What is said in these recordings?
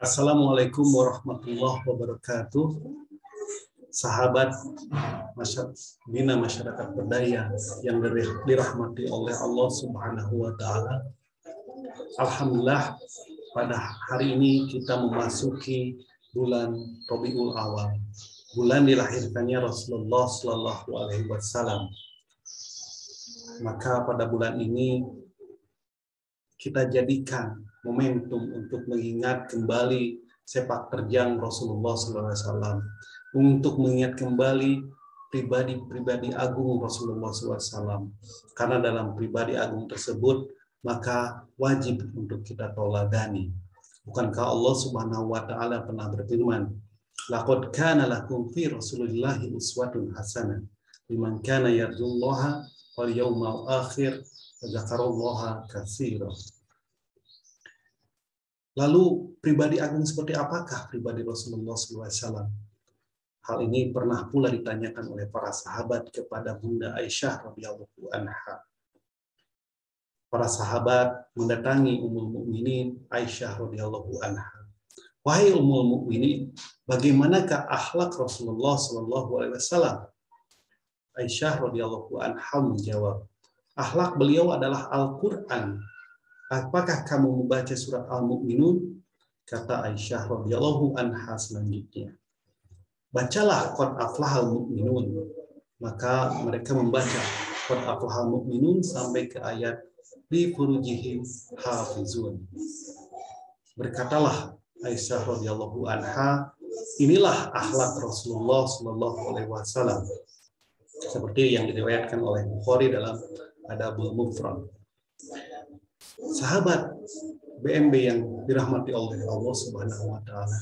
Assalamualaikum warahmatullahi wabarakatuh. Sahabat Bina Masyarakat Berdaya yang dirahmati oleh Allah Subhanahu wa Ta'ala. Alhamdulillah, pada hari ini kita memasuki bulan Rabiul Awal, bulan dilahirkannya Rasulullah Shallallahu Alaihi Wasallam. Maka pada bulan ini kita jadikan momentum untuk mengingat kembali sepak terjang Rasulullah SAW, untuk mengingat kembali pribadi-pribadi agung Rasulullah SAW. Karena dalam pribadi agung tersebut, maka wajib untuk kita tauladani. Bukankah Allah Subhanahu wa Ta'ala pernah berfirman, "Laqad kana lakum fi Rasulillahi uswatun hasanah liman kana yarjullaha wal yawmal akhir wa dzakarallaha katsiran." Lalu pribadi agung seperti apakah pribadi Rasulullah SAW? Hal ini pernah pula ditanyakan oleh para sahabat kepada Bunda Aisyah radhiyallahu anha. Para sahabat mendatangi Ummul Mukminin Aisyah radhiyallahu anha. Wahai Ummul Mukminin, bagaimanakah akhlak Rasulullah SAW? Aisyah radhiyallahu anha menjawab, akhlak beliau adalah Al-Quran. Apakah kamu membaca surat Al-Mu'minun? Kata Aisyah radhiyallahu anha selanjutnya, bacalah qad aflahal mu'minun. Maka mereka membaca qad aflahal mu'minun sampai ke ayat li furujihim hafizun. Berkatalah Aisyah radhiyallahu anha, inilah akhlak Rasulullah sallallahu alaihi wasallam, seperti yang diriwayatkan oleh Bukhari dalam Adabul Mufrad. Sahabat BMB yang dirahmati oleh Allah Subhanahu wa Ta'ala,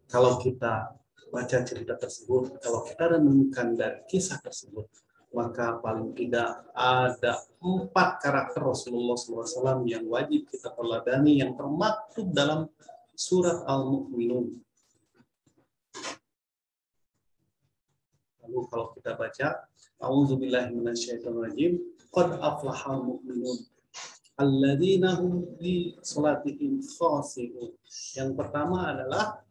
kalau kita baca cerita tersebut, kalau kita renungkan dari kisah tersebut, maka paling tidak ada 4 karakter Rasulullah SAW yang wajib kita teladani, yang termaktub dalam surat Al-Mu'minun. Lalu kalau kita baca, A'udzubillahi minasyaitonirrajim, qad aflahal mu'minun alladzina hum fi sholatihim khashi'un. Yang pertama adalah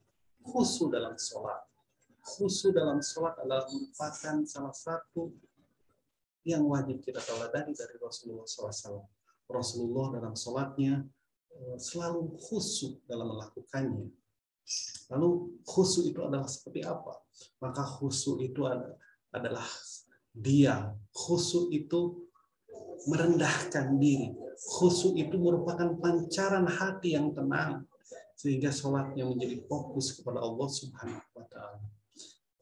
khusyuk dalam sholat. Khusyuk dalam sholat adalah merupakan salah satu yang wajib kita teladani dari Rasulullah SAW. Rasulullah dalam sholatnya selalu khusyuk dalam melakukannya. Lalu khusyuk itu adalah seperti apa? Maka khusyuk itu adalah dia. Khusyuk itu merendahkan diri. Khusyuk itu merupakan pancaran hati yang tenang, sehingga sholatnya menjadi fokus kepada Allah Subhanahu wa Ta'ala.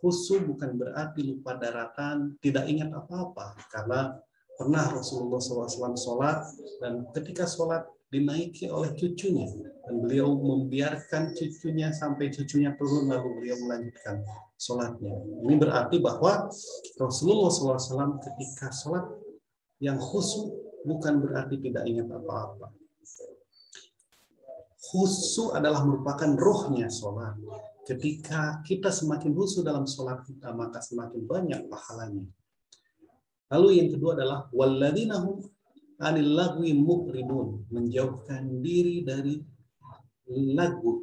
Khusyuk bukan berarti lupa daratan, tidak ingat apa-apa, karena pernah Rasulullah SAW sholat, dan ketika sholat dinaiki oleh cucunya, dan beliau membiarkan cucunya sampai cucunya turun, lalu beliau melanjutkan sholatnya. Ini berarti bahwa Rasulullah SAW ketika sholat yang khusyuk bukan berarti tidak ingat apa-apa. Khusyuk adalah merupakan rohnya sholat. Ketika kita semakin khusyuk dalam sholat kita, maka semakin banyak pahalanya. Lalu yang kedua adalah walladzina hum 'anil lagwi mu'ridun, menjauhkan diri dari lagu.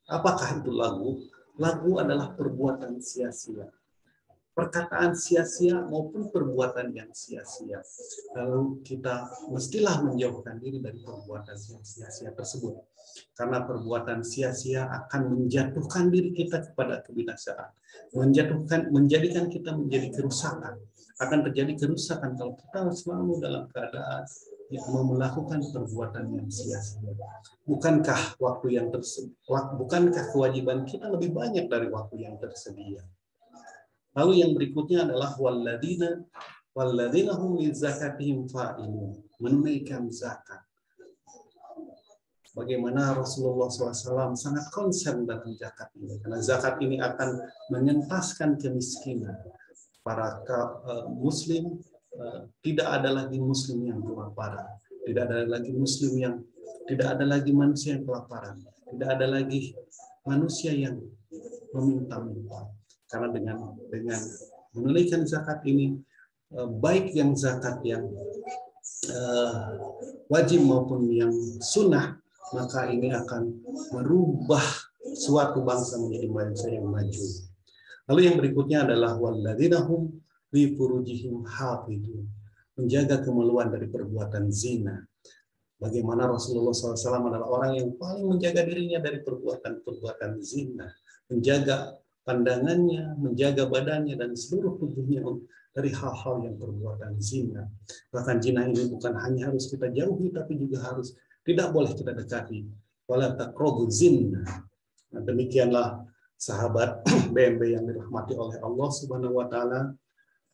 Apakah itu lagu? Lagu adalah perbuatan sia-sia. Perkataan sia-sia maupun perbuatan yang sia-sia. Lalu kita mestilah menjauhkan diri dari perbuatan yang sia-sia tersebut. Karena perbuatan sia-sia akan menjatuhkan diri kita kepada kebinasaan. Menjadikan kita menjadi kerusakan. Akan terjadi kerusakan kalau kita selalu dalam keadaan yang melakukan perbuatan yang sia-sia. Bukankah bukankah kewajiban kita lebih banyak dari waktu yang tersedia? Lalu yang berikutnya adalah walladzina hum lizakatihim fa'ilun, menunaikan zakat. Bagaimana Rasulullah SAW sangat konsen dalam zakat ini, karena zakat ini akan mengentaskan kemiskinan. Para muslim tidak ada lagi muslim yang kelaparan, tidak ada lagi manusia yang kelaparan, tidak ada lagi manusia yang meminta-minta. Karena dengan menunaikan zakat ini, baik yang zakat yang wajib maupun yang sunnah, maka ini akan merubah suatu bangsa menjadi bangsa yang maju. Lalu yang berikutnya adalah walladzina hum li furujihim hafidun, menjaga kemaluan dari perbuatan zina. Bagaimana Rasulullah SAW adalah orang yang paling menjaga dirinya dari perbuatan-perbuatan zina, menjaga pandangannya, menjaga badannya dan seluruh tubuhnya dari hal-hal yang perbuatan zina. Bahkan zina ini bukan hanya harus kita jauhi, tapi juga harus tidak boleh kita dekati. Wala taqrabu zina. Nah, demikianlah sahabat BMB yang dirahmati oleh Allah Subhanahu wa taala.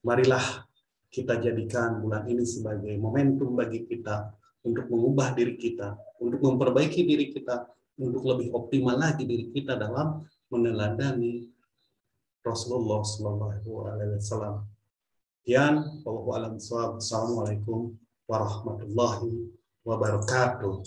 Marilah kita jadikan bulan ini sebagai momentum bagi kita untuk mengubah diri kita, untuk memperbaiki diri kita, untuk lebih optimal lagi diri kita dalam meneladani Rasulullah SAW. Sekian, wallahu a'lam bishawab. Assalamualaikum warahmatullahi wabarakatuh.